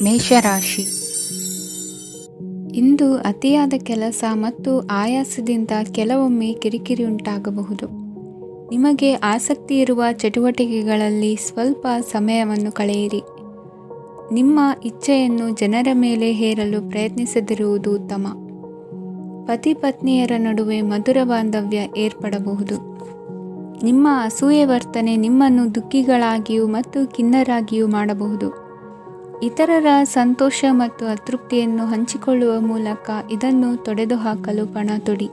ಮೇಷರಾಶಿ. ಇಂದು ಅತಿಯಾದ ಕೆಲಸ ಮತ್ತು ಆಯಾಸದಿಂದ ಕೆಲವೊಮ್ಮೆ ಕಿರಿಕಿರಿ ಉಂಟಾಗಬಹುದು. ನಿಮಗೆ ಆಸಕ್ತಿ ಇರುವ ಚಟುವಟಿಕೆಗಳಲ್ಲಿ ಸ್ವಲ್ಪ ಸಮಯವನ್ನು ಕಳೆಯಿರಿ. ನಿಮ್ಮ ಇಚ್ಛೆಯನ್ನು ಜನರ ಮೇಲೆ ಹೇರಲು ಪ್ರಯತ್ನಿಸದಿರುವುದು ಉತ್ತಮ. ಪತಿ ಪತ್ನಿಯರ ನಡುವೆ ಮಧುರ ಬಾಂಧವ್ಯ ಏರ್ಪಡಬಹುದು. ನಿಮ್ಮ ಅಸೂಯೆ ವರ್ತನೆ ನಿಮ್ಮನ್ನು ದುಃಖಿಗಳಾಗಿಯೂ ಮತ್ತು ಖಿನ್ನರಾಗಿಯೂ ಮಾಡಬಹುದು. ಇತರರ ಸಂತೋಷ ಮತ್ತು ಅತೃಪ್ತಿಯನ್ನು ಹಂಚಿಕೊಳ್ಳುವ ಮೂಲಕ ಇದನ್ನು ತೊಡೆದುಹಾಕಲು ಪಣ ತೊಡಿ.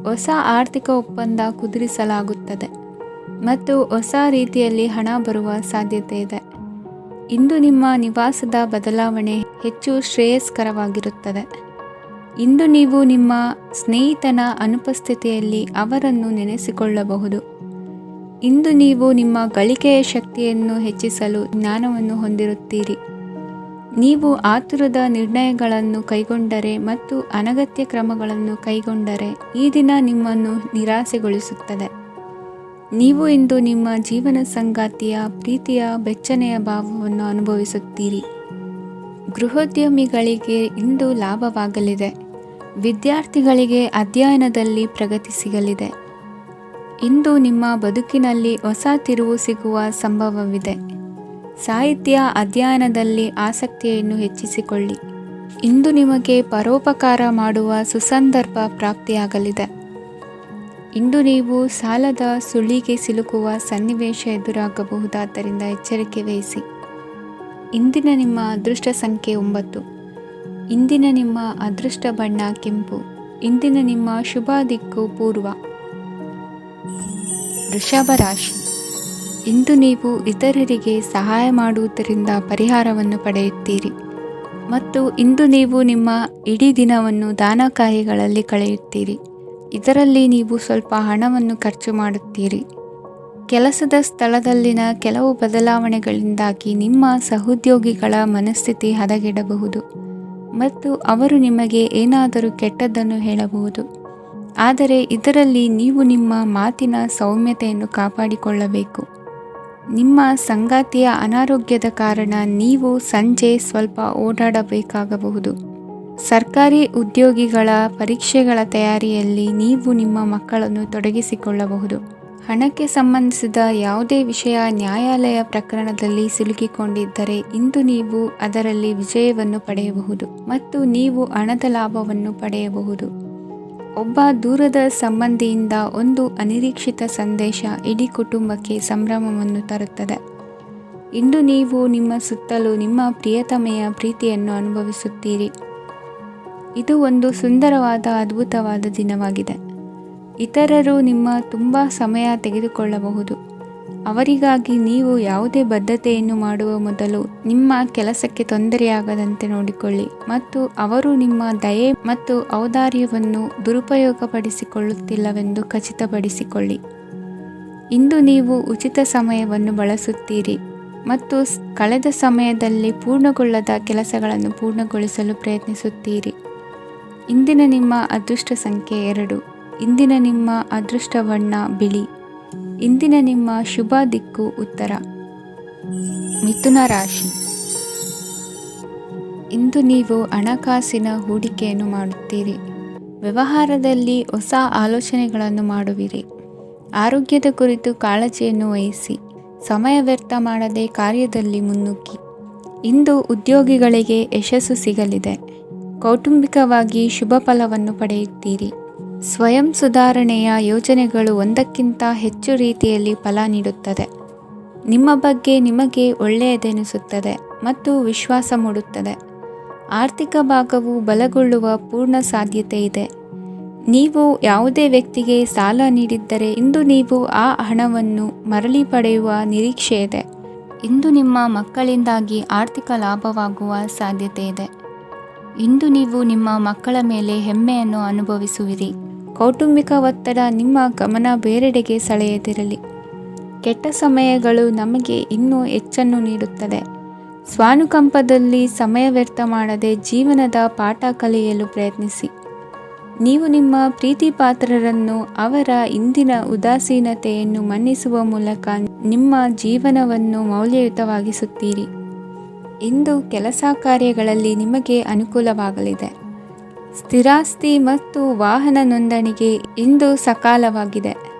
ಹೊಸ ಆರ್ಥಿಕ ಒಪ್ಪಂದ ಕುದುರಿಸಲಾಗುತ್ತದೆ ಮತ್ತು ಹೊಸ ರೀತಿಯಲ್ಲಿ ಹಣ ಬರುವ ಸಾಧ್ಯತೆ ಇದೆ. ಇಂದು ನಿಮ್ಮ ನಿವಾಸದ ಬದಲಾವಣೆ ಹೆಚ್ಚು ಶ್ರೇಯಸ್ಕರವಾಗಿರುತ್ತದೆ. ಇಂದು ನೀವು ನಿಮ್ಮ ಸ್ನೇಹಿತನ ಅನುಪಸ್ಥಿತಿಯಲ್ಲಿ ಅವರನ್ನು ನೆನೆಸಿಕೊಳ್ಳಬಹುದು. ಇಂದು ನೀವು ನಿಮ್ಮ ಗಳಿಕೆಯ ಶಕ್ತಿಯನ್ನು ಹೆಚ್ಚಿಸಲು ಜ್ಞಾನವನ್ನು ಹೊಂದಿರುತ್ತೀರಿ. ನೀವು ಆತುರದ ನಿರ್ಣಯಗಳನ್ನು ಕೈಗೊಂಡರೆ ಮತ್ತು ಅನಗತ್ಯ ಕ್ರಮಗಳನ್ನು ಕೈಗೊಂಡರೆ ಈ ದಿನ ನಿಮ್ಮನ್ನು ನಿರಾಸೆಗೊಳಿಸುತ್ತದೆ. ನೀವು ಇಂದು ನಿಮ್ಮ ಜೀವನ ಸಂಗಾತಿಯ ಪ್ರೀತಿಯ ಬೆಚ್ಚನೆಯ ಭಾವವನ್ನು ಅನುಭವಿಸುತ್ತೀರಿ. ಗೃಹೋದ್ಯಮಿಗಳಿಗೆ ಇಂದು ಲಾಭವಾಗಲಿದೆ. ವಿದ್ಯಾರ್ಥಿಗಳಿಗೆ ಅಧ್ಯಯನದಲ್ಲಿ ಪ್ರಗತಿ ಸಿಗಲಿದೆ. ಇಂದು ನಿಮ್ಮ ಬದುಕಿನಲ್ಲಿ ಹೊಸ ತಿರುವು ಸಿಗುವ ಸಂಭವವಿದೆ. ಸಾಹಿತ್ಯ ಅಧ್ಯಯನದಲ್ಲಿ ಆಸಕ್ತಿಯನ್ನು ಹೆಚ್ಚಿಸಿಕೊಳ್ಳಿ. ಇಂದು ನಿಮಗೆ ಪರೋಪಕಾರ ಮಾಡುವ ಸುಸಂದರ್ಭ ಪ್ರಾಪ್ತಿಯಾಗಲಿದೆ. ಇಂದು ನೀವು ಸಾಲದ ಸುಳಿಗೆ ಸಿಲುಕುವ ಸನ್ನಿವೇಶ ಎದುರಾಗಬಹುದಾದ್ದರಿಂದ ಎಚ್ಚರಿಕೆ ವಹಿಸಿ. ಇಂದಿನ ನಿಮ್ಮ ಅದೃಷ್ಟ ಸಂಖ್ಯೆ 9. ಇಂದಿನ ನಿಮ್ಮ ಅದೃಷ್ಟ ಬಣ್ಣ ಕೆಂಪು. ಇಂದಿನ ನಿಮ್ಮ ಶುಭ ದಿಕ್ಕು ಪೂರ್ವ. ವೃಷಭ ರಾಶಿ. ಇಂದು ನೀವು ಇತರರಿಗೆ ಸಹಾಯ ಮಾಡುವುದರಿಂದ ಪರಿಹಾರವನ್ನು ಪಡೆಯುತ್ತೀರಿ ಮತ್ತು ಇಂದು ನೀವು ನಿಮ್ಮ ಇಡೀ ದಿನವನ್ನು ದಾನ ಕಾರ್ಯಗಳಲ್ಲಿ ಕಳೆಯುತ್ತೀರಿ. ಇದರಲ್ಲಿ ನೀವು ಸ್ವಲ್ಪ ಹಣವನ್ನು ಖರ್ಚು ಮಾಡುತ್ತೀರಿ. ಕೆಲಸದ ಸ್ಥಳದಲ್ಲಿನ ಕೆಲವು ಬದಲಾವಣೆಗಳಿಂದಾಗಿ ನಿಮ್ಮ ಸಹೋದ್ಯೋಗಿಗಳ ಮನಸ್ಥಿತಿ ಹದಗೆಡಬಹುದು ಮತ್ತು ಅವರು ನಿಮಗೆ ಏನಾದರೂ ಕೆಟ್ಟದ್ದನ್ನು ಹೇಳಬಹುದು. ಆದರೆ ಇದರಲ್ಲಿ ನೀವು ನಿಮ್ಮ ಮಾತಿನ ಸೌಮ್ಯತೆಯನ್ನು ಕಾಪಾಡಿಕೊಳ್ಳಬೇಕು. ನಿಮ್ಮ ಸಂಗಾತಿಯ ಅನಾರೋಗ್ಯದ ಕಾರಣ ನೀವು ಸಂಜೆ ಸ್ವಲ್ಪ ಓಡಾಡಬೇಕಾಗಬಹುದು. ಸರ್ಕಾರಿ ಉದ್ಯೋಗಿಗಳ ಪರೀಕ್ಷೆಗಳ ತಯಾರಿಯಲ್ಲಿ ನೀವು ನಿಮ್ಮ ಮಕ್ಕಳನ್ನು ತೊಡಗಿಸಿಕೊಳ್ಳಬಹುದು. ಹಣಕ್ಕೆ ಸಂಬಂಧಿಸಿದ ಯಾವುದೇ ವಿಷಯ ನ್ಯಾಯಾಲಯ ಪ್ರಕರಣದಲ್ಲಿ ಸಿಲುಕಿಕೊಂಡಿದ್ದರೆ ಇಂದು ನೀವು ಅದರಲ್ಲಿ ವಿಜಯವನ್ನು ಪಡೆಯಬಹುದು ಮತ್ತು ನೀವು ಹಣದ ಲಾಭವನ್ನು ಪಡೆಯಬಹುದು. ಒಬ್ಬ ದೂರದ ಸಂಬಂಧಿಯಿಂದ ಒಂದು ಅನಿರೀಕ್ಷಿತ ಸಂದೇಶ ಇಡೀ ಕುಟುಂಬಕ್ಕೆ ಸಂಭ್ರಮವನ್ನು ತರುತ್ತದೆ. ಇಂದು ನೀವು ನಿಮ್ಮ ಸುತ್ತಲೂ ನಿಮ್ಮ ಪ್ರಿಯತಮೆಯ ಪ್ರೀತಿಯನ್ನು ಅನುಭವಿಸುತ್ತೀರಿ. ಇದು ಒಂದು ಸುಂದರವಾದ ಅದ್ಭುತವಾದ ದಿನವಾಗಿದೆ. ಇತರರು ನಿಮ್ಮ ತುಂಬ ಸಮಯ ತೆಗೆದುಕೊಳ್ಳಬಹುದು. ಅವರಿಗಾಗಿ ನೀವು ಯಾವುದೇ ಬದ್ಧತೆಯನ್ನು ಮಾಡುವ ಮೊದಲು ನಿಮ್ಮ ಕೆಲಸಕ್ಕೆ ತೊಂದರೆಯಾಗದಂತೆ ನೋಡಿಕೊಳ್ಳಿ ಮತ್ತು ಅವರು ನಿಮ್ಮ ದಯೆ ಮತ್ತು ಔದಾರ್ಯವನ್ನು ದುರುಪಯೋಗಪಡಿಸಿಕೊಳ್ಳುತ್ತಿಲ್ಲವೆಂದು ಖಚಿತಪಡಿಸಿಕೊಳ್ಳಿ. ಇಂದು ನೀವು ಉಚಿತ ಸಮಯವನ್ನು ಬಳಸುತ್ತೀರಿ ಮತ್ತು ಕಳೆದ ಸಮಯದಲ್ಲಿ ಪೂರ್ಣಗೊಳ್ಳದ ಕೆಲಸಗಳನ್ನು ಪೂರ್ಣಗೊಳಿಸಲು ಪ್ರಯತ್ನಿಸುತ್ತೀರಿ. ಇಂದಿನ ನಿಮ್ಮ ಅದೃಷ್ಟ ಸಂಖ್ಯೆ 2. ಇಂದಿನ ನಿಮ್ಮ ಅದೃಷ್ಟ ಬಣ್ಣ ಬಿಳಿ. ಇಂದಿನ ನಿಮ್ಮ ಶುಭ ದಿಕ್ಕು ಉತ್ತರ. ಮಿಥುನ ರಾಶಿ. ಇಂದು ನೀವು ಹಣಕಾಸಿನ ಹೂಡಿಕೆಯನ್ನು ಮಾಡುತ್ತೀರಿ. ವ್ಯವಹಾರದಲ್ಲಿ ಹೊಸ ಆಲೋಚನೆಗಳನ್ನು ಮಾಡುವಿರಿ. ಆರೋಗ್ಯದ ಕುರಿತು ಕಾಳಜಿಯನ್ನು ವಹಿಸಿ. ಸಮಯ ವ್ಯರ್ಥ ಮಾಡದೆ ಕಾರ್ಯದಲ್ಲಿ ಮುನ್ನುಗ್ಗಿ. ಇಂದು ಉದ್ಯೋಗಿಗಳಿಗೆ ಯಶಸ್ಸು ಸಿಗಲಿದೆ. ಕೌಟುಂಬಿಕವಾಗಿ ಶುಭ ಫಲವನ್ನು ಪಡೆಯುತ್ತೀರಿ. ಸ್ವಯಂ ಸುಧಾರಣೆಯ ಯೋಜನೆಗಳು ಒಂದಕ್ಕಿಂತ ಹೆಚ್ಚು ರೀತಿಯಲ್ಲಿ ಫಲ ನೀಡುತ್ತದೆ. ನಿಮ್ಮ ಬಗ್ಗೆ ನಿಮಗೆ ಒಳ್ಳೆಯದೆನಿಸುತ್ತದೆ ಮತ್ತು ವಿಶ್ವಾಸ ಮೂಡುತ್ತದೆ. ಆರ್ಥಿಕ ಭಾಗವು ಬಲಗೊಳ್ಳುವ ಪೂರ್ಣ ಸಾಧ್ಯತೆ ಇದೆ. ನೀವು ಯಾವುದೇ ವ್ಯಕ್ತಿಗೆ ಸಾಲ ನೀಡಿದ್ದರೆ ಇಂದು ನೀವು ಆ ಹಣವನ್ನು ಮರಳಿ ಪಡೆಯುವ ನಿರೀಕ್ಷೆ ಇದೆ. ಇಂದು ನಿಮ್ಮ ಮಕ್ಕಳಿಂದಾಗಿ ಆರ್ಥಿಕ ಲಾಭವಾಗುವ ಸಾಧ್ಯತೆ ಇದೆ. ಇಂದು ನೀವು ನಿಮ್ಮ ಮಕ್ಕಳ ಮೇಲೆ ಹೆಮ್ಮೆಯನ್ನು ಅನುಭವಿಸುವಿರಿ. ಕೌಟುಂಬಿಕ ಒತ್ತಡ ನಿಮ್ಮ ಗಮನ ಬೇರೆಡೆಗೆ ಸೆಳೆಯದಿರಲಿ. ಕೆಟ್ಟ ಸಮಯಗಳು ನಮಗೆ ಇನ್ನೂ ಹೆಚ್ಚನ್ನು ನೀಡುತ್ತದೆ. ಸ್ವಾನುಕಂಪದಲ್ಲಿ ಸಮಯ ವ್ಯರ್ಥ ಮಾಡದೆ ಜೀವನದ ಪಾಠ ಕಲಿಯಲು ಪ್ರಯತ್ನಿಸಿ. ನೀವು ನಿಮ್ಮ ಪ್ರೀತಿ ಪಾತ್ರರನ್ನು ಅವರ ಇಂದಿನ ಉದಾಸೀನತೆಯನ್ನು ಮನ್ನಿಸುವ ಮೂಲಕ ನಿಮ್ಮ ಜೀವನವನ್ನು ಮೌಲ್ಯಯುತವಾಗಿಸುತ್ತೀರಿ. ಇಂದು ಕೆಲಸ ಕಾರ್ಯಗಳಲ್ಲಿ ನಿಮಗೆ ಅನುಕೂಲವಾಗಲಿದೆ. ಸ್ಥಿರಾಸ್ತಿ ಮತ್ತು ವಾಹನ ನೋಂದಣಿಗೆ ಇಂದು ಸಕಾಲವಾಗಿದೆ.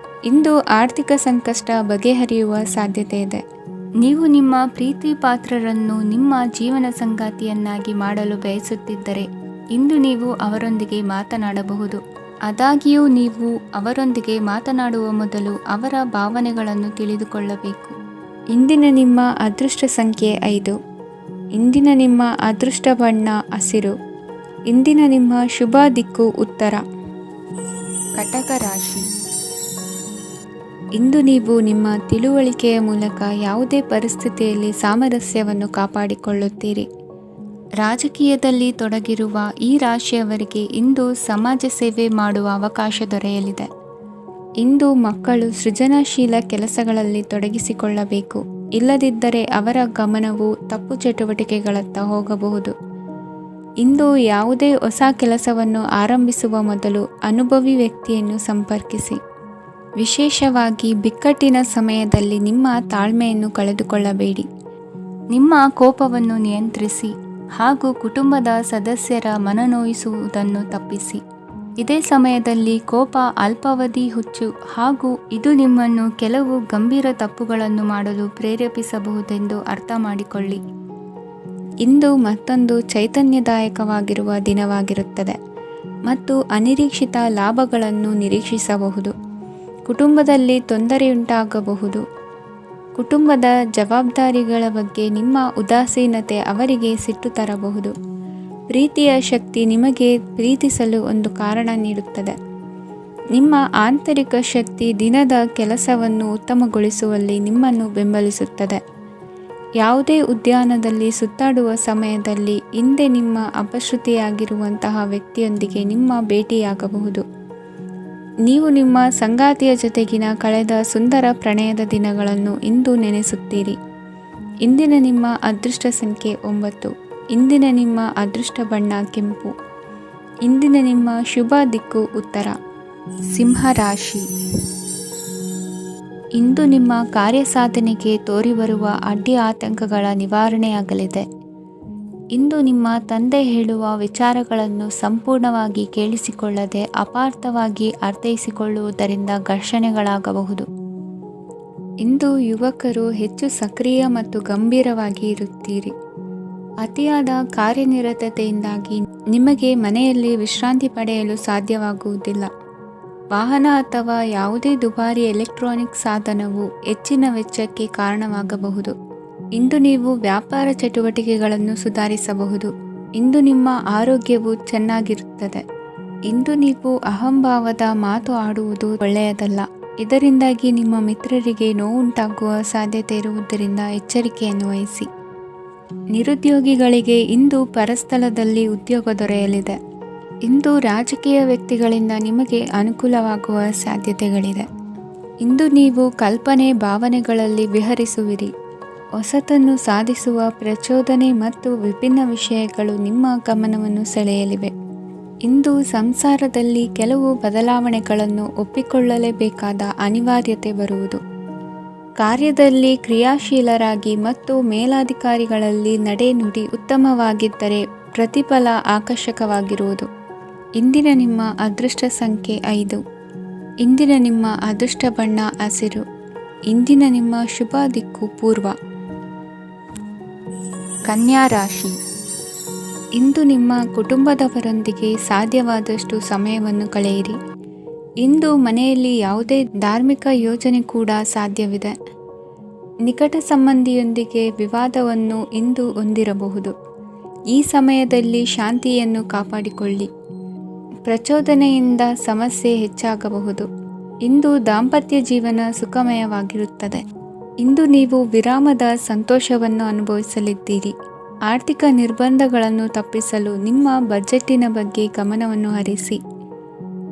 ಇಂದು ಆರ್ಥಿಕ ಸಂಕಷ್ಟ ಬಗೆಹರಿಯುವ ಸಾಧ್ಯತೆ ಇದೆ. ನೀವು ನಿಮ್ಮ ಪ್ರೀತಿ ಪಾತ್ರರನ್ನು ನಿಮ್ಮ ಜೀವನ ಸಂಗಾತಿಯನ್ನಾಗಿ ಮಾಡಲು ಬಯಸುತ್ತಿದ್ದರೆ ಇಂದು ನೀವು ಅವರೊಂದಿಗೆ ಮಾತನಾಡಬಹುದು. ಆದಾಗ್ಯೂ ನೀವು ಅವರೊಂದಿಗೆ ಮಾತನಾಡುವ ಮೊದಲು ಅವರ ಭಾವನೆಗಳನ್ನು ತಿಳಿದುಕೊಳ್ಳಬೇಕು. ಇಂದಿನ ನಿಮ್ಮ ಅದೃಷ್ಟ ಸಂಖ್ಯೆ 5. ಇಂದಿನ ನಿಮ್ಮ ಅದೃಷ್ಟ ಬಣ್ಣ ಹಸಿರು. ಇಂದಿನ ನಿಮ್ಮ ಶುಭ ದಿಕ್ಕು ಉತ್ತರ. ಕಟಕ ರಾಶಿ. ಇಂದು ನೀವು ನಿಮ್ಮ ತಿಳುವಳಿಕೆಯ ಮೂಲಕ ಯಾವುದೇ ಪರಿಸ್ಥಿತಿಯಲ್ಲಿ ಸಾಮರಸ್ಯವನ್ನು ಕಾಪಾಡಿಕೊಳ್ಳುತ್ತೀರಿ. ರಾಜಕೀಯದಲ್ಲಿ ತೊಡಗಿರುವ ಈ ರಾಶಿಯವರಿಗೆ ಇಂದು ಸಮಾಜ ಸೇವೆ ಮಾಡುವ ಅವಕಾಶ ದೊರೆಯಲಿದೆ. ಇಂದು ಮಕ್ಕಳು ಸೃಜನಶೀಲ ಕೆಲಸಗಳಲ್ಲಿ ತೊಡಗಿಸಿಕೊಳ್ಳಬೇಕು. ಇಲ್ಲದಿದ್ದರೆ ಅವರ ಗಮನವು ತಪ್ಪು ಚಟುವಟಿಕೆಗಳತ್ತ ಹೋಗಬಹುದು. ಇಂದು ಯಾವುದೇ ಹೊಸ ಕೆಲಸವನ್ನು ಆರಂಭಿಸುವ ಮೊದಲು ಅನುಭವಿ ವ್ಯಕ್ತಿಯನ್ನು ಸಂಪರ್ಕಿಸಿ. ವಿಶೇಷವಾಗಿ ಬಿಕ್ಕಟ್ಟಿನ ಸಮಯದಲ್ಲಿ ನಿಮ್ಮ ತಾಳ್ಮೆಯನ್ನು ಕಳೆದುಕೊಳ್ಳಬೇಡಿ. ನಿಮ್ಮ ಕೋಪವನ್ನು ನಿಯಂತ್ರಿಸಿ ಹಾಗೂ ಕುಟುಂಬದ ಸದಸ್ಯರ ಮನನೋಯಿಸುವುದನ್ನು ತಪ್ಪಿಸಿ. ಇದೇ ಸಮಯದಲ್ಲಿ ಕೋಪ ಅಲ್ಪಾವಧಿ ಹುಚ್ಚು ಹಾಗೂ ಇದು ನಿಮ್ಮನ್ನು ಕೆಲವು ಗಂಭೀರ ತಪ್ಪುಗಳನ್ನು ಮಾಡಲು ಪ್ರೇರೇಪಿಸಬಹುದೆಂದು ಅರ್ಥ ಮಾಡಿಕೊಳ್ಳಿ. ಇಂದು ಮತ್ತೊಂದು ಚೈತನ್ಯದಾಯಕವಾಗಿರುವ ದಿನವಾಗಿರುತ್ತದೆ ಮತ್ತು ಅನಿರೀಕ್ಷಿತ ಲಾಭಗಳನ್ನು ನಿರೀಕ್ಷಿಸಬಹುದು. ಕುಟುಂಬದಲ್ಲಿ ತೊಂದರೆಯುಂಟಾಗಬಹುದು. ಕುಟುಂಬದ ಜವಾಬ್ದಾರಿಗಳ ಬಗ್ಗೆ ನಿಮ್ಮ ಉದಾಸೀನತೆ ಅವರಿಗೆ ಸಿಟ್ಟು ತರಬಹುದು. ಪ್ರೀತಿಯ ಶಕ್ತಿ ನಿಮಗೆ ಪ್ರೀತಿಸಲು ಒಂದು ಕಾರಣ ನೀಡುತ್ತದೆ. ನಿಮ್ಮ ಆಂತರಿಕ ಶಕ್ತಿ ದಿನದ ಕೆಲಸವನ್ನು ಉತ್ತಮಗೊಳಿಸುವಲ್ಲಿ ನಿಮ್ಮನ್ನು ಬೆಂಬಲಿಸುತ್ತದೆ. ಯಾವುದೇ ಉದ್ಯಾನದಲ್ಲಿ ಸುತ್ತಾಡುವ ಸಮಯದಲ್ಲಿ ಹಿಂದೆ ನಿಮ್ಮ ಅಪಶ್ರುತಿಯಾಗಿರುವಂತಹ ವ್ಯಕ್ತಿಯೊಂದಿಗೆ ನಿಮ್ಮ ಭೇಟಿಯಾಗಬಹುದು. ನೀವು ನಿಮ್ಮ ಸಂಗಾತಿಯ ಜೊತೆಗಿನ ಕಳೆದ ಸುಂದರ ಪ್ರಣಯದ ದಿನಗಳನ್ನು ಇಂದು ನೆನೆಸುತ್ತೀರಿ. ಇಂದಿನ ನಿಮ್ಮ ಅದೃಷ್ಟ ಸಂಖ್ಯೆ 9. ಇಂದಿನ ನಿಮ್ಮ ಅದೃಷ್ಟ ಬಣ್ಣ ಕೆಂಪು. ಇಂದಿನ ನಿಮ್ಮ ಶುಭ ದಿಕ್ಕು ಉತ್ತರ. ಸಿಂಹರಾಶಿ. ಇಂದು ನಿಮ್ಮ ಕಾರ್ಯಸಾಧನೆಗೆ ತೋರಿಬರುವ ಅಡ್ಡಿ ಆತಂಕಗಳ ನಿವಾರಣೆಯಾಗಲಿದೆ. ಇಂದು ನಿಮ್ಮ ತಂದೆ ಹೇಳುವ ವಿಚಾರಗಳನ್ನು ಸಂಪೂರ್ಣವಾಗಿ ಕೇಳಿಸಿಕೊಳ್ಳದೆ ಅಪಾರ್ಥವಾಗಿ ಅರ್ಥೈಸಿಕೊಳ್ಳುವುದರಿಂದ ಘರ್ಷಣೆಗಳಾಗಬಹುದು. ಇಂದು ಯುವಕರು ಹೆಚ್ಚು ಸಕ್ರಿಯ ಮತ್ತು ಗಂಭೀರವಾಗಿ ಇರುತ್ತೀರಿ. ಅತಿಯಾದ ಕಾರ್ಯನಿರತತೆಯಿಂದಾಗಿ ನಿಮಗೆ ಮನೆಯಲ್ಲಿ ವಿಶ್ರಾಂತಿ ಪಡೆಯಲು ಸಾಧ್ಯವಾಗುವುದಿಲ್ಲ. ವಾಹನ ಅಥವಾ ಯಾವುದೇ ದುಬಾರಿ ಎಲೆಕ್ಟ್ರಾನಿಕ್ ಸಾಧನವು ಹೆಚ್ಚಿನ ವೆಚ್ಚಕ್ಕೆ ಕಾರಣವಾಗಬಹುದು. ಇಂದು ನೀವು ವ್ಯಾಪಾರ ಚಟುವಟಿಕೆಗಳನ್ನು ಸುಧಾರಿಸಬಹುದು. ಇಂದು ನಿಮ್ಮ ಆರೋಗ್ಯವು ಚೆನ್ನಾಗಿರುತ್ತದೆ. ಇಂದು ನೀವು ಅಹಂಭಾವದ ಮಾತು ಆಡುವುದು ಒಳ್ಳೆಯದಲ್ಲ. ಇದರಿಂದಾಗಿ ನಿಮ್ಮ ಮಿತ್ರರಿಗೆ ನೋವುಂಟಾಗುವ ಸಾಧ್ಯತೆ ಇರುವುದರಿಂದ ಎಚ್ಚರಿಕೆಯನ್ನು ವಹಿಸಿ. ನಿರುದ್ಯೋಗಿಗಳಿಗೆ ಇಂದು ಪರಸ್ಥಳದಲ್ಲಿ ಉದ್ಯೋಗ ದೊರೆಯಲಿದೆ. ಇಂದು ರಾಜಕೀಯ ವ್ಯಕ್ತಿಗಳಿಂದ ನಿಮಗೆ ಅನುಕೂಲವಾಗುವ ಸಾಧ್ಯತೆಗಳಿದೆ. ಇಂದು ನೀವು ಕಲ್ಪನೆ ಭಾವನೆಗಳಲ್ಲಿ ವಿಹರಿಸುವಿರಿ. ಹೊಸತನ್ನು ಸಾಧಿಸುವ ಪ್ರಚೋದನೆ ಮತ್ತು ವಿಭಿನ್ನ ವಿಷಯಗಳು ನಿಮ್ಮ ಗಮನವನ್ನು ಸೆಳೆಯಲಿವೆ. ಇಂದು ಸಂಸಾರದಲ್ಲಿ ಕೆಲವು ಬದಲಾವಣೆಗಳನ್ನು ಒಪ್ಪಿಕೊಳ್ಳಲೇಬೇಕಾದ ಅನಿವಾರ್ಯತೆ ಬರುವುದು. ಕಾರ್ಯದಲ್ಲಿ ಕ್ರಿಯಾಶೀಲರಾಗಿ ಮತ್ತು ಮೇಲಾಧಿಕಾರಿಗಳಲ್ಲಿ ನಡೆನುಡಿ ಉತ್ತಮವಾಗಿದ್ದರೆ ಪ್ರತಿಫಲ ಆಕರ್ಷಕವಾಗಿರುವುದು. ಇಂದಿನ ನಿಮ್ಮ ಅದೃಷ್ಟ ಸಂಖ್ಯೆ 5. ಇಂದಿನ ನಿಮ್ಮ ಅದೃಷ್ಟ ಬಣ್ಣ ಹಸಿರು. ಇಂದಿನ ನಿಮ್ಮ ಶುಭ ದಿಕ್ಕು ಪೂರ್ವ. ಕನ್ಯಾ ರಾಶಿ. ಇಂದು ನಿಮ್ಮ ಕುಟುಂಬದವರೊಂದಿಗೆ ಸಾಧ್ಯವಾದಷ್ಟು ಸಮಯವನ್ನು ಕಳೆಯಿರಿ. ಇಂದು ಮನೆಯಲ್ಲಿ ಯಾವುದೇ ಧಾರ್ಮಿಕ ಯೋಜನೆ ಕೂಡ ಸಾಧ್ಯವಿದೆ. ನಿಕಟ ಸಂಬಂಧಿಯೊಂದಿಗೆ ವಿವಾದವನ್ನು ಇಂದು ಹೊಂದಿರಬಹುದು. ಈ ಸಮಯದಲ್ಲಿ ಶಾಂತಿಯನ್ನು ಕಾಪಾಡಿಕೊಳ್ಳಿ. ಪ್ರಚೋದನೆಯಿಂದ ಸಮಸ್ಯೆ ಹೆಚ್ಚಾಗಬಹುದು. ಇಂದು ದಾಂಪತ್ಯ ಜೀವನ ಸುಖಮಯವಾಗಿರುತ್ತದೆ. ಇಂದು ನೀವು ವಿರಾಮದ ಸಂತೋಷವನ್ನು ಅನುಭವಿಸಲಿದ್ದೀರಿ. ಆರ್ಥಿಕ ನಿರ್ಬಂಧಗಳನ್ನು ತಪ್ಪಿಸಲು ನಿಮ್ಮ ಬಜೆಟ್ಟಿನ ಬಗ್ಗೆ ಗಮನವನ್ನು ಹರಿಸಿ.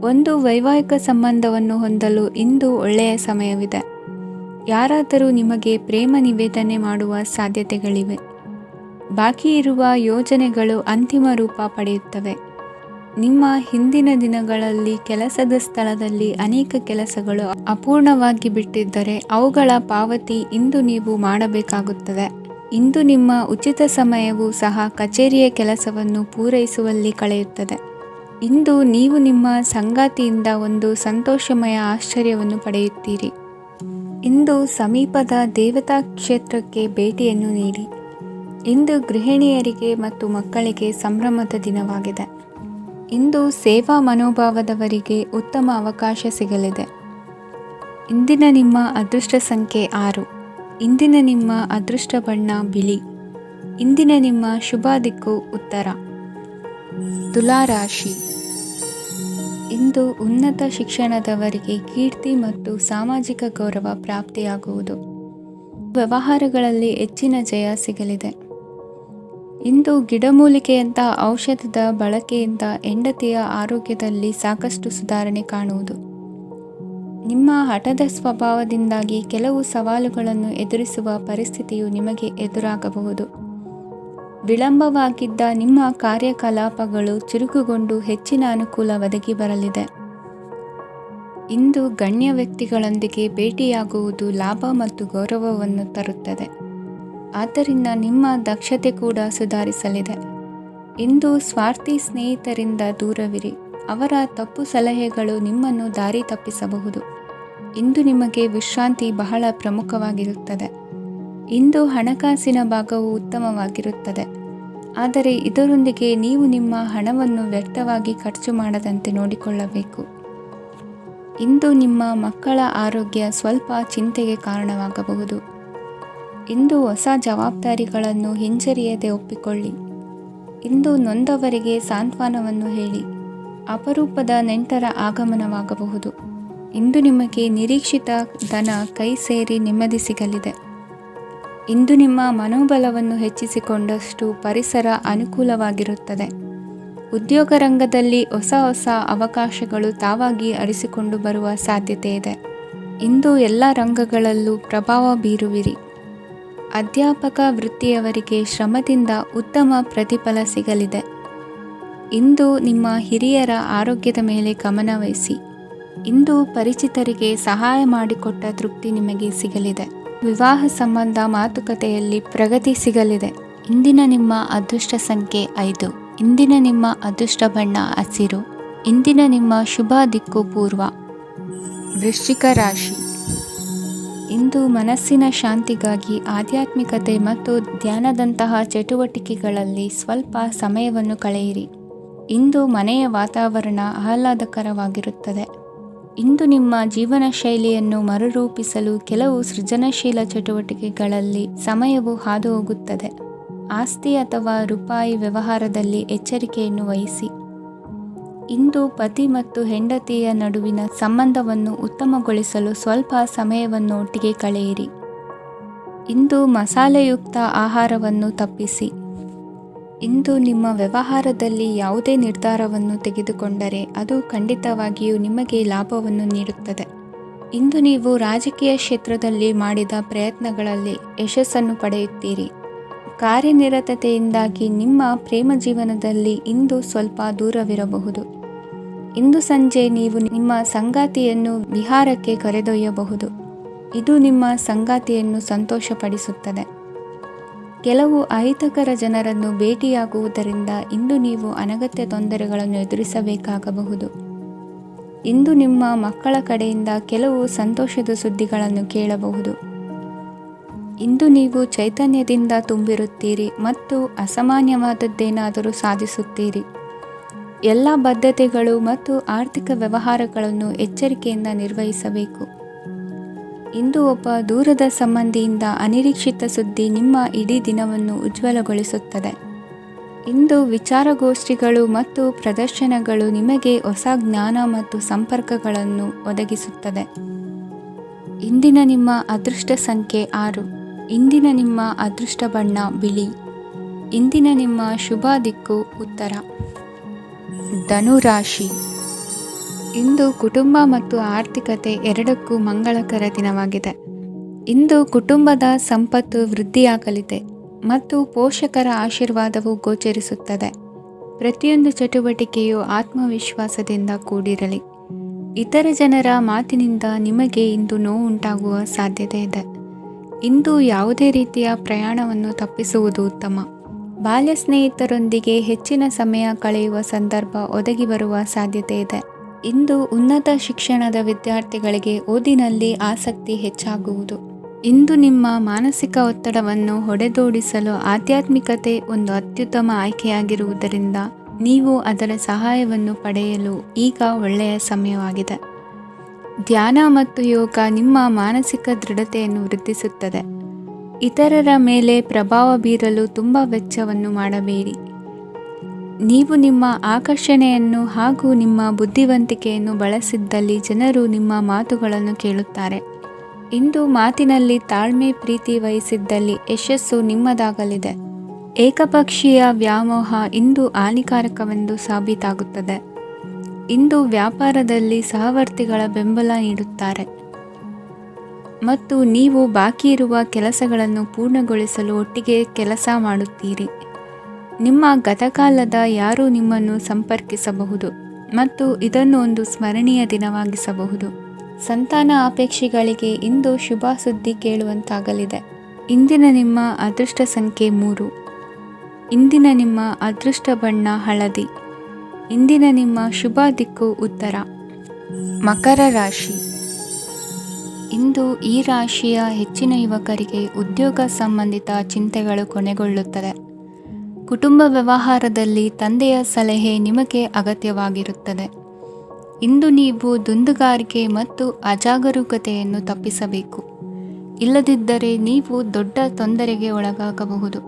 ಒಂದು ವೈವಾಹಿಕ ಸಂಬಂಧವನ್ನು ಹೊಂದಲು ಇಂದು ಒಳ್ಳೆಯ ಸಮಯವಿದೆ. ಯಾರಾದರೂ ನಿಮಗೆ ಪ್ರೇಮ ನಿವೇದನೆ ಮಾಡುವ ಸಾಧ್ಯತೆಗಳಿವೆ. ಬಾಕಿ ಇರುವ ಯೋಜನೆಗಳು ಅಂತಿಮ ರೂಪ ಪಡೆಯುತ್ತವೆ. ನಿಮ್ಮ ಹಿಂದಿನ ದಿನಗಳಲ್ಲಿ ಕೆಲಸದ ಸ್ಥಳದಲ್ಲಿ ಅನೇಕ ಕೆಲಸಗಳು ಅಪೂರ್ಣವಾಗಿ ಬಿಟ್ಟಿದ್ದರೆ ಅವುಗಳ ಪಾವತಿ ಇಂದು ನೀವು ಮಾಡಬೇಕಾಗುತ್ತದೆ. ಇಂದು ನಿಮ್ಮ ಉಚಿತ ಸಮಯವು ಸಹ ಕಚೇರಿಯ ಕೆಲಸವನ್ನು ಪೂರೈಸುವಲ್ಲಿ ಕಳೆಯುತ್ತದೆ. ಇಂದು ನೀವು ನಿಮ್ಮ ಸಂಗಾತಿಯಿಂದ ಒಂದು ಸಂತೋಷಮಯ ಆಶ್ಚರ್ಯವನ್ನು ಪಡೆಯುತ್ತೀರಿ. ಇಂದು ಸಮೀಪದ ದೇವತಾ ಕ್ಷೇತ್ರಕ್ಕೆ ಭೇಟಿಯನ್ನು ನೀಡಿ. ಇಂದು ಗೃಹಿಣಿಯರಿಗೆ ಮತ್ತು ಮಕ್ಕಳಿಗೆ ಸಂಭ್ರಮದ ದಿನವಾಗಿದೆ. ಇಂದು ಸೇವಾ ಮನೋಭಾವದವರಿಗೆ ಉತ್ತಮ ಅವಕಾಶ ಸಿಗಲಿದೆ. ಇಂದಿನ ನಿಮ್ಮ ಅದೃಷ್ಟ ಸಂಖ್ಯೆ 6. ಇಂದಿನ ನಿಮ್ಮ ಅದೃಷ್ಟ ಬಣ್ಣ ಬಿಳಿ. ಇಂದಿನ ನಿಮ್ಮ ಶುಭ ದಿಕ್ಕು ಉತ್ತರ. ತುಲಾ ರಾಶಿ. ಇಂದು ಉನ್ನತ ಶಿಕ್ಷಣದವರಿಗೆ ಕೀರ್ತಿ ಮತ್ತು ಸಾಮಾಜಿಕ ಗೌರವ ಪ್ರಾಪ್ತಿಯಾಗುವುದು. ವ್ಯವಹಾರಗಳಲ್ಲಿ ಹೆಚ್ಚಿನ ಜಯ ಸಿಗಲಿದೆ. ಇಂದು ಗಿಡಮೂಲಿಕೆಯಂಥ ಔಷಧದ ಬಳಕೆಯಿಂದ ಹೆಂಡತಿಯ ಆರೋಗ್ಯದಲ್ಲಿ ಸಾಕಷ್ಟು ಸುಧಾರಣೆ ಕಾಣುವುದು. ನಿಮ್ಮ ಹಠದ ಸ್ವಭಾವದಿಂದಾಗಿ ಕೆಲವು ಸವಾಲುಗಳನ್ನು ಎದುರಿಸುವ ಪರಿಸ್ಥಿತಿಯು ನಿಮಗೆ ಎದುರಾಗಬಹುದು. ವಿಳಂಬವಾಗಿದ್ದ ನಿಮ್ಮ ಕಾರ್ಯಕಲಾಪಗಳು ಚುರುಕುಗೊಂಡು ಹೆಚ್ಚಿನ ಅನುಕೂಲ ಒದಗಿ ಬರಲಿದೆ. ಇಂದು ಗಣ್ಯ ವ್ಯಕ್ತಿಗಳೊಂದಿಗೆ ಭೇಟಿಯಾಗುವುದು ಲಾಭ ಮತ್ತು ಗೌರವವನ್ನು ತರುತ್ತದೆ. ಆದ್ದರಿಂದ ನಿಮ್ಮ ದಕ್ಷತೆ ಕೂಡ ಸುಧಾರಿಸಲಿದೆ. ಇಂದು ಸ್ವಾರ್ಥಿ ಸ್ನೇಹಿತರಿಂದ ದೂರವಿರಿ. ಅವರ ತಪ್ಪು ಸಲಹೆಗಳು ನಿಮ್ಮನ್ನು ದಾರಿ ತಪ್ಪಿಸಬಹುದು. ಇಂದು ನಿಮಗೆ ವಿಶ್ರಾಂತಿ ಬಹಳ ಪ್ರಮುಖವಾಗಿರುತ್ತದೆ. ಇಂದು ಹಣಕಾಸಿನ ಭಾಗವು ಉತ್ತಮವಾಗಿರುತ್ತದೆ. ಆದರೆ ಇದರೊಂದಿಗೆ ನೀವು ನಿಮ್ಮ ಹಣವನ್ನು ವ್ಯರ್ಥವಾಗಿ ಖರ್ಚು ಮಾಡದಂತೆ ನೋಡಿಕೊಳ್ಳಬೇಕು. ಇಂದು ನಿಮ್ಮ ಮಕ್ಕಳ ಆರೋಗ್ಯ ಸ್ವಲ್ಪ ಚಿಂತೆಗೆ ಕಾರಣವಾಗಬಹುದು. ಇಂದು ಹೊಸ ಜವಾಬ್ದಾರಿಗಳನ್ನು ಹಿಂಜರಿಯದೆ ಒಪ್ಪಿಕೊಳ್ಳಿ. ಇಂದು ನೊಂದವರಿಗೆ ಸಾಂತ್ವನವನ್ನು ಹೇಳಿ. ಅಪರೂಪದ ನೆಂಟರ ಆಗಮನವಾಗಬಹುದು. ಇಂದು ನಿಮಗೆ ನಿರೀಕ್ಷಿತ ಧನ ಕೈ ಸೇರಿ ನೆಮ್ಮದಿ ಸಿಗಲಿದೆ. ಇಂದು ನಿಮ್ಮ ಮನೋಬಲವನ್ನು ಹೆಚ್ಚಿಸಿಕೊಂಡಷ್ಟು ಪರಿಸರ ಅನುಕೂಲವಾಗಿರುತ್ತದೆ. ಉದ್ಯೋಗ ರಂಗದಲ್ಲಿ ಹೊಸ ಹೊಸ ಅವಕಾಶಗಳು ತಾವಾಗಿ ಅರಿಸಿಕೊಂಡು ಬರುವ ಸಾಧ್ಯತೆ ಇದೆ. ಇಂದು ಎಲ್ಲ ರಂಗಗಳಲ್ಲೂ ಪ್ರಭಾವ ಬೀರುವಿರಿ. ಅಧ್ಯಾಪಕ ವೃತ್ತಿಯವರಿಗೆ ಶ್ರಮದಿಂದ ಉತ್ತಮ ಪ್ರತಿಫಲ ಸಿಗಲಿದೆ. ಇಂದು ನಿಮ್ಮ ಹಿರಿಯರ ಆರೋಗ್ಯದ ಮೇಲೆ ಗಮನವಹಿಸಿ. ಇಂದು ಪರಿಚಿತರಿಗೆ ಸಹಾಯ ಮಾಡಿಕೊಟ್ಟ ತೃಪ್ತಿ ನಿಮಗೆ ಸಿಗಲಿದೆ. ವಿವಾಹ ಸಂಬಂಧ ಮಾತುಕತೆಯಲ್ಲಿ ಪ್ರಗತಿ ಸಿಗಲಿದೆ. ಇಂದಿನ ನಿಮ್ಮ ಅದೃಷ್ಟ ಸಂಖ್ಯೆ 5. ಇಂದಿನ ನಿಮ್ಮ ಅದೃಷ್ಟ ಬಣ್ಣ ಹಸಿರು. ಇಂದಿನ ನಿಮ್ಮ ಶುಭ ದಿಕ್ಕು ಪೂರ್ವ. ವೃಶ್ಚಿಕ ರಾಶಿ. ಇಂದು ಮನಸ್ಸಿನ ಶಾಂತಿಗಾಗಿ ಆಧ್ಯಾತ್ಮಿಕತೆ ಮತ್ತು ಧ್ಯಾನದಂತಹ ಚಟುವಟಿಕೆಗಳಲ್ಲಿ ಸ್ವಲ್ಪ ಸಮಯವನ್ನು ಕಳೆಯಿರಿ. ಇಂದು ಮನೆಯ ವಾತಾವರಣ ಆಹ್ಲಾದಕರವಾಗಿರುತ್ತದೆ. ಇಂದು ನಿಮ್ಮ ಜೀವನ ಶೈಲಿಯನ್ನು ಮರುರೂಪಿಸಲು ಕೆಲವು ಸೃಜನಶೀಲ ಚಟುವಟಿಕೆಗಳಲ್ಲಿ ಸಮಯವು ಹಾದು ಹೋಗುತ್ತದೆ. ಆಸ್ತಿ ಅಥವಾ ರೂಪಾಯಿ ವ್ಯವಹಾರದಲ್ಲಿ ಎಚ್ಚರಿಕೆಯನ್ನು ವಹಿಸಿ. ಇಂದು ಪತಿ ಮತ್ತು ಹೆಂಡತಿಯ ನಡುವಿನ ಸಂಬಂಧವನ್ನು ಉತ್ತಮಗೊಳಿಸಲು ಸ್ವಲ್ಪ ಸಮಯವನ್ನು ಒಟ್ಟಿಗೆ ಕಳೆಯಿರಿ. ಇಂದು ಮಸಾಲೆಯುಕ್ತ ಆಹಾರವನ್ನು ತಪ್ಪಿಸಿ. ಇಂದು ನಿಮ್ಮ ವ್ಯವಹಾರದಲ್ಲಿ ಯಾವುದೇ ನಿರ್ಧಾರವನ್ನು ತೆಗೆದುಕೊಂಡರೆ ಅದು ಖಂಡಿತವಾಗಿಯೂ ನಿಮಗೆ ಲಾಭವನ್ನು ನೀಡುತ್ತದೆ. ಇಂದು ನೀವು ರಾಜಕೀಯ ಕ್ಷೇತ್ರದಲ್ಲಿ ಮಾಡಿದ ಪ್ರಯತ್ನಗಳಲ್ಲಿ ಯಶಸ್ಸನ್ನು ಪಡೆಯುತ್ತೀರಿ. ಕಾರ್ಯನಿರತತೆಯಿಂದಾಗಿ ನಿಮ್ಮ ಪ್ರೇಮ ಜೀವನದಲ್ಲಿ ಇಂದು ಸ್ವಲ್ಪ ದೂರವಿರಬಹುದು. ಇಂದು ಸಂಜೆ ನೀವು ನಿಮ್ಮ ಸಂಗಾತಿಯನ್ನು ವಿಹಾರಕ್ಕೆ ಕರೆದೊಯ್ಯಬಹುದು. ಇದು ನಿಮ್ಮ ಸಂಗಾತಿಯನ್ನು ಸಂತೋಷಪಡಿಸುತ್ತದೆ. ಕೆಲವು ಅಹಿತಕರ ಜನರನ್ನು ಭೇಟಿಯಾಗುವುದರಿಂದ ಇಂದು ನೀವು ಅನಗತ್ಯ ತೊಂದರೆಗಳನ್ನು ಎದುರಿಸಬೇಕಾಗಬಹುದು. ಇಂದು ನಿಮ್ಮ ಮಕ್ಕಳ ಕಡೆಯಿಂದ ಕೆಲವು ಸಂತೋಷದ ಸುದ್ದಿಗಳನ್ನು ಕೇಳಬಹುದು. ಇಂದು ನೀವು ಚೈತನ್ಯದಿಂದ ತುಂಬಿರುತ್ತೀರಿ ಮತ್ತು ಅಸಾಮಾನ್ಯವಾದದ್ದೇನಾದರೂ ಸಾಧಿಸುತ್ತೀರಿ. ಎಲ್ಲ ಬದ್ಧತೆಗಳು ಮತ್ತು ಆರ್ಥಿಕ ವ್ಯವಹಾರಗಳನ್ನು ಎಚ್ಚರಿಕೆಯಿಂದ ನಿರ್ವಹಿಸಬೇಕು. ಇಂದು ಒಬ್ಬ ದೂರದ ಸಂಬಂಧಿಯಿಂದ ಅನಿರೀಕ್ಷಿತ ಸುದ್ದಿ ನಿಮ್ಮ ಇಡೀ ದಿನವನ್ನು ಉಜ್ವಲಗೊಳಿಸುತ್ತದೆ. ಇಂದು ವಿಚಾರಗೋಷ್ಠಿಗಳು ಮತ್ತು ಪ್ರದರ್ಶನಗಳು ನಿಮಗೆ ಹೊಸ ಜ್ಞಾನ ಮತ್ತು ಸಂಪರ್ಕಗಳನ್ನು ಒದಗಿಸುತ್ತದೆ. ಇಂದಿನ ನಿಮ್ಮ ಅದೃಷ್ಟ ಸಂಖ್ಯೆ 6. ಇಂದಿನ ನಿಮ್ಮ ಅದೃಷ್ಟ ಬಣ್ಣ ಬಿಳಿ. ಇಂದಿನ ನಿಮ್ಮ ಶುಭ ದಿಕ್ಕು ಉತ್ತರ. ಧನುರಾಶಿ. ಇಂದು ಕುಟುಂಬ ಮತ್ತು ಆರ್ಥಿಕತೆ ಎರಡಕ್ಕೂ ಮಂಗಳಕರ ದಿನವಾಗಿದೆ. ಇಂದು ಕುಟುಂಬದ ಸಂಪತ್ತು ವೃದ್ಧಿಯಾಗಲಿದೆ ಮತ್ತು ಪೋಷಕರ ಆಶೀರ್ವಾದವು ಗೋಚರಿಸುತ್ತದೆ. ಪ್ರತಿಯೊಂದು ಚಟುವಟಿಕೆಯು ಆತ್ಮವಿಶ್ವಾಸದಿಂದ ಕೂಡಿರಲಿ. ಇತರ ಜನರ ಮಾತಿನಿಂದ ನಿಮಗೆ ಇಂದು ನೋವುಂಟಾಗುವ ಸಾಧ್ಯತೆ ಇದೆ. ಇಂದು ಯಾವುದೇ ರೀತಿಯ ಪ್ರಯಾಣವನ್ನು ತಪ್ಪಿಸುವುದು ಉತ್ತಮ. ಬಾಲ್ಯ ಸ್ನೇಹಿತರೊಂದಿಗೆ ಹೆಚ್ಚಿನ ಸಮಯ ಕಳೆಯುವ ಸಂದರ್ಭ ಒದಗಿ ಬರುವ ಸಾಧ್ಯತೆ ಇದೆ. ಇಂದು ಉನ್ನತ ಶಿಕ್ಷಣದ ವಿದ್ಯಾರ್ಥಿಗಳಿಗೆ ಓದಿನಲ್ಲಿ ಆಸಕ್ತಿ ಹೆಚ್ಚಾಗುವುದು. ಇಂದು ನಿಮ್ಮ ಮಾನಸಿಕ ಒತ್ತಡವನ್ನು ಹೊಡೆದೋಡಿಸಲು ಆಧ್ಯಾತ್ಮಿಕತೆ ಒಂದು ಅತ್ಯುತ್ತಮ ಆಯ್ಕೆಯಾಗಿರುವುದರಿಂದ ನೀವು ಅದರ ಸಹಾಯವನ್ನು ಪಡೆಯಲು ಈಗ ಒಳ್ಳೆಯ ಸಮಯವಾಗಿದೆ. ಧ್ಯಾನ ಮತ್ತು ಯೋಗ ನಿಮ್ಮ ಮಾನಸಿಕ ದೃಢತೆಯನ್ನು ವೃದ್ಧಿಸುತ್ತದೆ. ಇತರರ ಮೇಲೆ ಪ್ರಭಾವ ಬೀರಲು ತುಂಬ ವೆಚ್ಚವನ್ನು ಮಾಡಬೇಡಿ. ನೀವು ನಿಮ್ಮ ಆಕರ್ಷಣೆಯನ್ನು ಹಾಗೂ ನಿಮ್ಮ ಬುದ್ಧಿವಂತಿಕೆಯನ್ನು ಬಳಸಿದ್ದಲ್ಲಿ ಜನರು ನಿಮ್ಮ ಮಾತುಗಳನ್ನು ಕೇಳುತ್ತಾರೆ. ಇಂದು ಮಾತಿನಲ್ಲಿ ತಾಳ್ಮೆ ಪ್ರೀತಿ ವಹಿಸಿದ್ದಲ್ಲಿ ಯಶಸ್ಸು ನಿಮ್ಮದಾಗಲಿದೆ. ಏಕಪಕ್ಷೀಯ ವ್ಯಾಮೋಹ ಇಂದು ಹಾನಿಕಾರಕವೆಂದು ಸಾಬೀತಾಗುತ್ತದೆ. ಇಂದು ವ್ಯಾಪಾರದಲ್ಲಿ ಸಹವರ್ತಿಗಳ ಬೆಂಬಲ ನೀಡುತ್ತಾರೆ ಮತ್ತು ನೀವು ಬಾಕಿ ಇರುವ ಕೆಲಸಗಳನ್ನು ಪೂರ್ಣಗೊಳಿಸಲು ಒಟ್ಟಿಗೆ ಕೆಲಸ ಮಾಡುತ್ತೀರಿ. ನಿಮ್ಮ ಗತಕಾಲದ ಯಾರೂ ನಿಮ್ಮನ್ನು ಸಂಪರ್ಕಿಸಬಹುದು ಮತ್ತು ಇದನ್ನು ಒಂದು ಸ್ಮರಣೀಯ ದಿನವಾಗಿಸಬಹುದು. ಸಂತಾನ ಅಪೇಕ್ಷಿಗಳಿಗೆ ಇಂದು ಶುಭ ಸುದ್ದಿ ಕೇಳುವಂತಾಗಲಿದೆ. ಇಂದಿನ ನಿಮ್ಮ ಅದೃಷ್ಟ ಸಂಖ್ಯೆ 3. ಇಂದಿನ ನಿಮ್ಮ ಅದೃಷ್ಟ ಬಣ್ಣ ಹಳದಿ. ಇಂದಿನ ನಿಮ್ಮ ಶುಭ ದಿಕ್ಕು ಉತ್ತರ. ಮಕರ ರಾಶಿ. ಇಂದು ಈ ರಾಶಿಯ ಹೆಚ್ಚಿನ ಯುವಕರಿಗೆ ಉದ್ಯೋಗ ಸಂಬಂಧಿತ ಚಿಂತೆಗಳು ಕೊನೆಗೊಳ್ಳುತ್ತದೆ. ಕುಟುಂಬ ವ್ಯವಹಾರದಲ್ಲಿ ತಂದೆಯ ಸಲಹೆ ನಿಮಗೆ ಅಗತ್ಯವಾಗಿರುತ್ತದೆ. ಇಂದು ನೀವು ದುಂದುಗಾರಿಕೆ ಮತ್ತು ಅಜಾಗರೂಕತೆಯನ್ನು ತಪ್ಪಿಸಬೇಕು. ಇಲ್ಲದಿದ್ದರೆ ನೀವು ದೊಡ್ಡ ತೊಂದರೆಗೆ ಒಳಗಾಗಬಹುದು.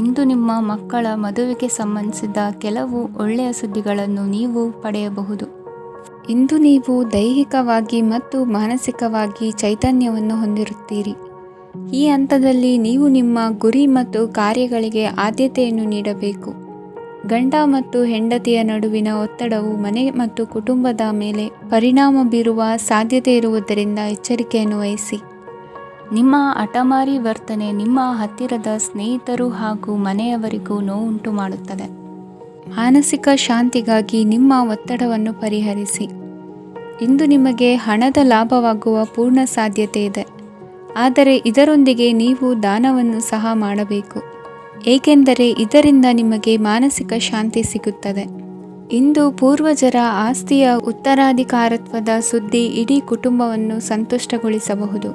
ಇಂದು ನಿಮ್ಮ ಮಕ್ಕಳ ಮದುವೆಗೆ ಸಂಬಂಧಿಸಿದ ಕೆಲವು ಒಳ್ಳೆಯ ಸುದ್ದಿಗಳನ್ನು ನೀವು ಪಡೆಯಬಹುದು. ಇಂದು ನೀವು ದೈಹಿಕವಾಗಿ ಮತ್ತು ಮಾನಸಿಕವಾಗಿ ಚೈತನ್ಯವನ್ನು ಹೊಂದಿರುತ್ತೀರಿ. ಈ ಹಂತದಲ್ಲಿ ನೀವು ನಿಮ್ಮ ಗುರಿ ಮತ್ತು ಕಾರ್ಯಗಳಿಗೆ ಆದ್ಯತೆಯನ್ನು ನೀಡಬೇಕು. ಗಂಡ ಮತ್ತು ಹೆಂಡತಿಯ ನಡುವಿನ ಒತ್ತಡವು ಮನೆ ಮತ್ತು ಕುಟುಂಬದ ಮೇಲೆ ಪರಿಣಾಮ ಬೀರುವ ಸಾಧ್ಯತೆ ಇರುವುದರಿಂದ ಎಚ್ಚರಿಕೆಯನ್ನು ವಹಿಸಿ. ನಿಮ್ಮ ಹಠಮಾರಿ ವರ್ತನೆ ನಿಮ್ಮ ಹತ್ತಿರದ ಸ್ನೇಹಿತರು ಹಾಗೂ ಮನೆಯವರಿಗೂ ನೋವುಂಟು ಮಾಡುತ್ತದೆ. ಮಾನಸಿಕ ಶಾಂತಿಗಾಗಿ ನಿಮ್ಮ ಒತ್ತಡವನ್ನು ಪರಿಹರಿಸಿ. ಇಂದು ನಿಮಗೆ ಹಣದ ಲಾಭವಾಗುವ ಪೂರ್ಣ ಸಾಧ್ಯತೆ ಇದೆ. ಆದರೆ ಇದರೊಂದಿಗೆ ನೀವು ದಾನವನ್ನು ಸಹ ಮಾಡಬೇಕು, ಏಕೆಂದರೆ ಇದರಿಂದ ನಿಮಗೆ ಮಾನಸಿಕ ಶಾಂತಿ ಸಿಗುತ್ತದೆ. ಇಂದು ಪೂರ್ವಜರ ಆಸ್ತಿಯ ಉತ್ತರಾಧಿಕಾರತ್ವದ ಸುದ್ದಿ ಇಡೀ ಕುಟುಂಬವನ್ನು ಸಂತುಷ್ಟಗೊಳಿಸಬಹುದು.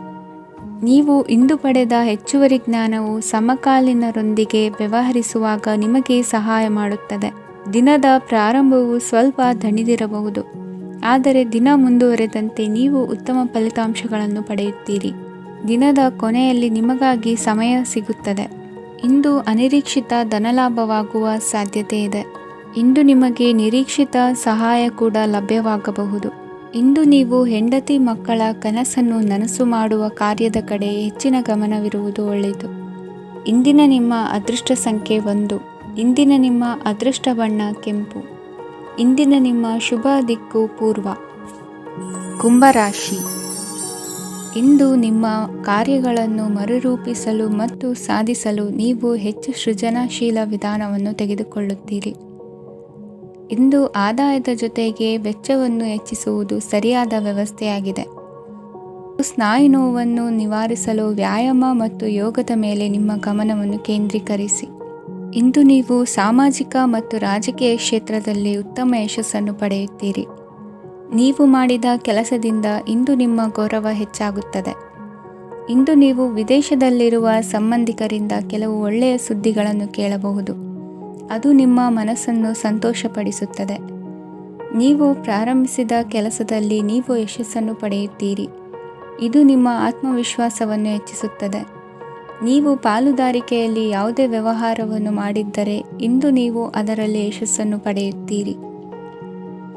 ನೀವು ಇಂದು ಪಡೆದ ಹೆಚ್ಚುವರಿ ಜ್ಞಾನವು ಸಮಕಾಲೀನರೊಂದಿಗೆ ವ್ಯವಹರಿಸುವಾಗ ನಿಮಗೆ ಸಹಾಯ ಮಾಡುತ್ತದೆ. ದಿನದ ಪ್ರಾರಂಭವು ಸ್ವಲ್ಪ ದಣಿದಿರಬಹುದು, ಆದರೆ ದಿನ ಮುಂದುವರೆದಂತೆ ನೀವು ಉತ್ತಮ ಫಲಿತಾಂಶಗಳನ್ನು ಪಡೆಯುತ್ತೀರಿ. ದಿನದ ಕೊನೆಯಲ್ಲಿ ನಿಮಗಾಗಿ ಸಮಯ ಸಿಗುತ್ತದೆ. ಇಂದು ಅನಿರೀಕ್ಷಿತ ಧನಲಾಭವಾಗುವ ಸಾಧ್ಯತೆ ಇದೆ. ಇಂದು ನಿಮಗೆ ನಿರೀಕ್ಷಿತ ಸಹಾಯ ಕೂಡ ಲಭ್ಯವಾಗಬಹುದು. ಇಂದು ನೀವು ಹೆಂಡತಿ ಮಕ್ಕಳ ಕನಸನ್ನು ನನಸು ಮಾಡುವ ಕಾರ್ಯದ ಕಡೆ ಹೆಚ್ಚಿನ ಗಮನವಿರುವುದು ಒಳ್ಳೆಯದು. ಇಂದಿನ ನಿಮ್ಮ ಅದೃಷ್ಟ ಸಂಖ್ಯೆ 1. ಇಂದಿನ ನಿಮ್ಮ ಅದೃಷ್ಟ ಬಣ್ಣ ಕೆಂಪು. ಇಂದಿನ ನಿಮ್ಮ ಶುಭ ದಿಕ್ಕು ಪೂರ್ವ. ಕುಂಭರಾಶಿ. ಇಂದು ನಿಮ್ಮ ಕಾರ್ಯಗಳನ್ನು ಮರುರೂಪಿಸಲು ಮತ್ತು ಸಾಧಿಸಲು ನೀವು ಹೆಚ್ಚು ಸೃಜನಶೀಲ ವಿಧಾನವನ್ನು ತೆಗೆದುಕೊಳ್ಳುತ್ತೀರಿ. ಇಂದು ಆದಾಯದ ಜೊತೆಗೆ ವೆಚ್ಚವನ್ನು ಹೆಚ್ಚಿಸುವುದು ಸರಿಯಾದ ವ್ಯವಸ್ಥೆಯಾಗಿದೆ. ಸ್ನಾಯು ನೋವನ್ನು ನಿವಾರಿಸಲು ವ್ಯಾಯಾಮ ಮತ್ತು ಯೋಗದ ಮೇಲೆ ನಿಮ್ಮ ಗಮನವನ್ನು ಕೇಂದ್ರೀಕರಿಸಿ. ಇಂದು ನೀವು ಸಾಮಾಜಿಕ ಮತ್ತು ರಾಜಕೀಯ ಕ್ಷೇತ್ರದಲ್ಲಿ ಉತ್ತಮ ಯಶಸ್ಸನ್ನು ಪಡೆಯುತ್ತೀರಿ. ನೀವು ಮಾಡಿದ ಕೆಲಸದಿಂದ ಇಂದು ನಿಮ್ಮ ಗೌರವ ಹೆಚ್ಚಾಗುತ್ತದೆ. ಇಂದು ನೀವು ವಿದೇಶದಲ್ಲಿರುವ ಸಂಬಂಧಿಕರಿಂದ ಕೆಲವು ಒಳ್ಳೆಯ ಸುದ್ದಿಗಳನ್ನು ಕೇಳಬಹುದು. ಅದು ನಿಮ್ಮ ಮನಸ್ಸನ್ನು ಸಂತೋಷಪಡಿಸುತ್ತದೆ. ನೀವು ಪ್ರಾರಂಭಿಸಿದ ಕೆಲಸದಲ್ಲಿ ನೀವು ಯಶಸ್ಸನ್ನು ಪಡೆಯುತ್ತೀರಿ. ಇದು ನಿಮ್ಮ ಆತ್ಮವಿಶ್ವಾಸವನ್ನು ಹೆಚ್ಚಿಸುತ್ತದೆ. ನೀವು ಪಾಲುದಾರಿಕೆಯಲ್ಲಿ ಯಾವುದೇ ವ್ಯವಹಾರವನ್ನು ಮಾಡಿದ್ದರೆ ಇಂದು ನೀವು ಅದರಲ್ಲಿ ಯಶಸ್ಸನ್ನು ಪಡೆಯುತ್ತೀರಿ.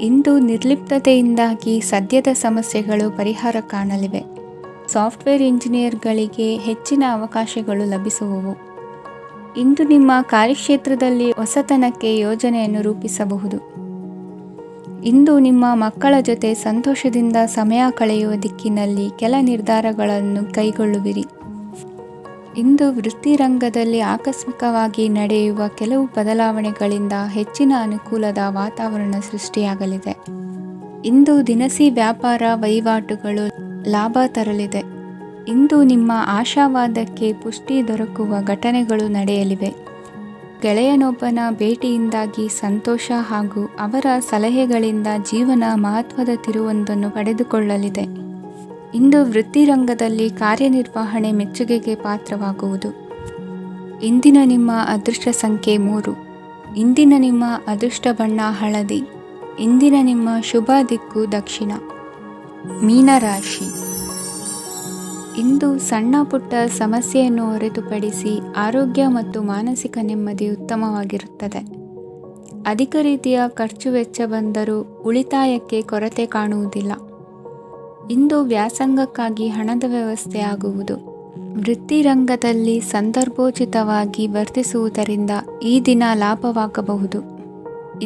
ಇಂದು ನಿರ್ಲಿಪ್ತತೆಯಿಂದಾಗಿ ಸದ್ಯದ ಸಮಸ್ಯೆಗಳು ಪರಿಹಾರ ಕಾಣಲಿವೆ. ಸಾಫ್ಟ್ವೇರ್ ಇಂಜಿನಿಯರ್ಗಳಿಗೆ ಹೆಚ್ಚಿನ ಅವಕಾಶಗಳು ಲಭಿಸುವವು. ಇಂದು ನಿಮ್ಮ ಕಾರ್ಯಕ್ಷೇತ್ರದಲ್ಲಿ ಹೊಸತನಕ್ಕೆ ಯೋಜನೆಯನ್ನು ರೂಪಿಸಬಹುದು. ಇಂದು ನಿಮ್ಮ ಮಕ್ಕಳ ಜೊತೆ ಸಂತೋಷದಿಂದ ಸಮಯ ಕಳೆಯುವ ದಿಕ್ಕಿನಲ್ಲಿ ಕೆಲ ನಿರ್ಧಾರಗಳನ್ನು ಕೈಗೊಳ್ಳುವಿರಿ. ಇಂದು ವೃತ್ತಿರಂಗದಲ್ಲಿ ಆಕಸ್ಮಿಕವಾಗಿ ನಡೆಯುವ ಕೆಲವು ಬದಲಾವಣೆಗಳಿಂದ ಹೆಚ್ಚಿನ ಅನುಕೂಲದ ವಾತಾವರಣ ಸೃಷ್ಟಿಯಾಗಲಿದೆ. ಇಂದು ದಿನಸಿ ವ್ಯಾಪಾರ ವಹಿವಾಟುಗಳು ಲಾಭ ತರಲಿದೆ. ಇಂದು ನಿಮ್ಮ ಆಶಾವಾದಕ್ಕೆ ಪುಷ್ಟಿ ದೊರಕುವ ಘಟನೆಗಳು ನಡೆಯಲಿವೆ. ಗೆಳೆಯನೊಬ್ಬನ ಭೇಟಿಯಿಂದಾಗಿ ಸಂತೋಷ ಹಾಗೂ ಅವರ ಸಲಹೆಗಳಿಂದ ಜೀವನ ಮಹತ್ವದ ತಿರುವೊಂದನ್ನು ಪಡೆದುಕೊಳ್ಳಲಿದೆ. ಇಂದು ವೃತ್ತಿರಂಗದಲ್ಲಿ ಕಾರ್ಯನಿರ್ವಹಣೆ ಮೆಚ್ಚುಗೆಗೆ ಪಾತ್ರವಾಗುವುದು. ಇಂದಿನ ನಿಮ್ಮ ಅದೃಷ್ಟ ಸಂಖ್ಯೆ 3. ಇಂದಿನ ನಿಮ್ಮ ಅದೃಷ್ಟ ಬಣ್ಣ ಹಳದಿ. ಇಂದಿನ ನಿಮ್ಮ ಶುಭ ದಿಕ್ಕು ದಕ್ಷಿಣ. ಮೀನರಾಶಿ. ಇಂದು ಸಣ್ಣ ಪುಟ್ಟ ಸಮಸ್ಯೆಯನ್ನು ಹೊರತುಪಡಿಸಿ ಆರೋಗ್ಯ ಮತ್ತು ಮಾನಸಿಕ ನೆಮ್ಮದಿ ಉತ್ತಮವಾಗಿರುತ್ತದೆ. ಅಧಿಕ ರೀತಿಯ ಖರ್ಚು ವೆಚ್ಚ ಬಂದರೂ ಉಳಿತಾಯಕ್ಕೆ ಕೊರತೆ ಕಾಣುವುದಿಲ್ಲ. ಇಂದು ವ್ಯಾಸಂಗಕ್ಕಾಗಿ ಹಣದ ವ್ಯವಸ್ಥೆ ಆಗುವುದು. ವೃತ್ತಿರಂಗದಲ್ಲಿ ಸಂದರ್ಭೋಚಿತವಾಗಿ ವರ್ತಿಸುವುದರಿಂದ ಈ ದಿನ ಲಾಭವಾಗಬಹುದು.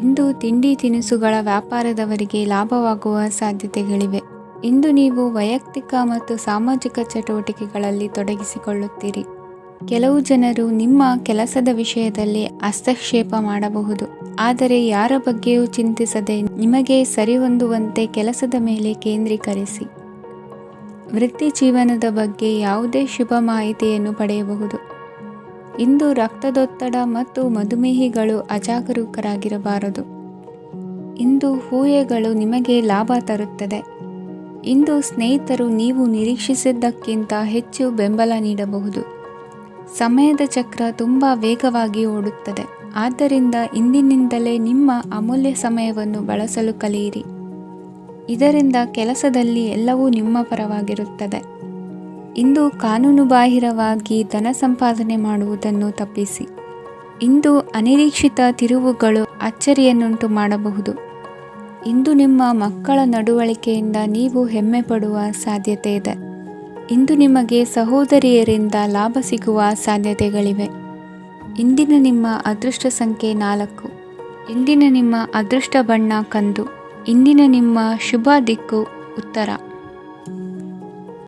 ಇಂದು ತಿಂಡಿ ತಿನಿಸುಗಳ ವ್ಯಾಪಾರದವರಿಗೆ ಲಾಭವಾಗುವ ಸಾಧ್ಯತೆಗಳಿವೆ. ಇಂದು ನೀವು ವೈಯಕ್ತಿಕ ಮತ್ತು ಸಾಮಾಜಿಕ ಚಟುವಟಿಕೆಗಳಲ್ಲಿ ತೊಡಗಿಸಿಕೊಳ್ಳುತ್ತೀರಿ. ಕೆಲವು ಜನರು ನಿಮ್ಮ ಕೆಲಸದ ವಿಷಯದಲ್ಲಿ ಹಸ್ತಕ್ಷೇಪ ಮಾಡಬಹುದು, ಆದರೆ ಯಾರ ಬಗ್ಗೆಯೂ ಚಿಂತಿಸದೆ ನಿಮಗೆ ಸರಿಹೊಂದುವಂತೆ ಕೆಲಸದ ಮೇಲೆ ಕೇಂದ್ರೀಕರಿಸಿ. ವೃತ್ತಿ ಜೀವನದ ಬಗ್ಗೆ ಯಾವುದೇ ಶುಭ ಮಾಹಿತಿಯನ್ನು ಪಡೆಯಬಹುದು. ಇಂದು ರಕ್ತದೊತ್ತಡ ಮತ್ತು ಮಧುಮೇಹಿಗಳು ಅಜಾಗರೂಕರಾಗಿರಬಾರದು. ಇಂದು ಊಹೆಗಳು ನಿಮಗೆ ಲಾಭ ತರುತ್ತದೆ. ಇಂದು ಸ್ನೇಹಿತರು ನೀವು ನಿರೀಕ್ಷಿಸಿದ್ದಕ್ಕಿಂತ ಹೆಚ್ಚು ಬೆಂಬಲ ನೀಡಬಹುದು. ಸಮಯದ ಚಕ್ರ ತುಂಬ ವೇಗವಾಗಿ ಓಡುತ್ತದೆ. ಆದ್ದರಿಂದ ಇಂದಿನಿಂದಲೇ ನಿಮ್ಮ ಅಮೂಲ್ಯ ಸಮಯವನ್ನು ಬಳಸಲು ಕಲಿಯಿರಿ. ಇದರಿಂದ ಕೆಲಸದಲ್ಲಿ ಎಲ್ಲವೂ ನಿಮ್ಮ ಪರವಾಗಿರುತ್ತದೆ. ಇಂದು ಕಾನೂನುಬಾಹಿರವಾಗಿ ಧನ ಸಂಪಾದನೆ ಮಾಡುವುದನ್ನು ತಪ್ಪಿಸಿ. ಇಂದು ಅನಿರೀಕ್ಷಿತ ತಿರುವುಗಳು ಅಚ್ಚರಿಯನ್ನುಂಟು ಮಾಡಬಹುದು. ಇಂದು ನಿಮ್ಮ ಮಕ್ಕಳ ನಡವಳಿಕೆಯಿಂದ ನೀವು ಹೆಮ್ಮೆ ಪಡುವ ಸಾಧ್ಯತೆ ಇದೆ. ಇಂದು ನಿಮಗೆ ಸಹೋದರಿಯರಿಂದ ಲಾಭ ಸಿಗುವ ಸಾಧ್ಯತೆಗಳಿವೆ. ಇಂದಿನ ನಿಮ್ಮ ಅದೃಷ್ಟ ಸಂಖ್ಯೆ 4. ಇಂದಿನ ನಿಮ್ಮ ಅದೃಷ್ಟ ಬಣ್ಣ ಕಂದು. ಇಂದಿನ ನಿಮ್ಮ ಶುಭ ದಿಕ್ಕು ಉತ್ತರ.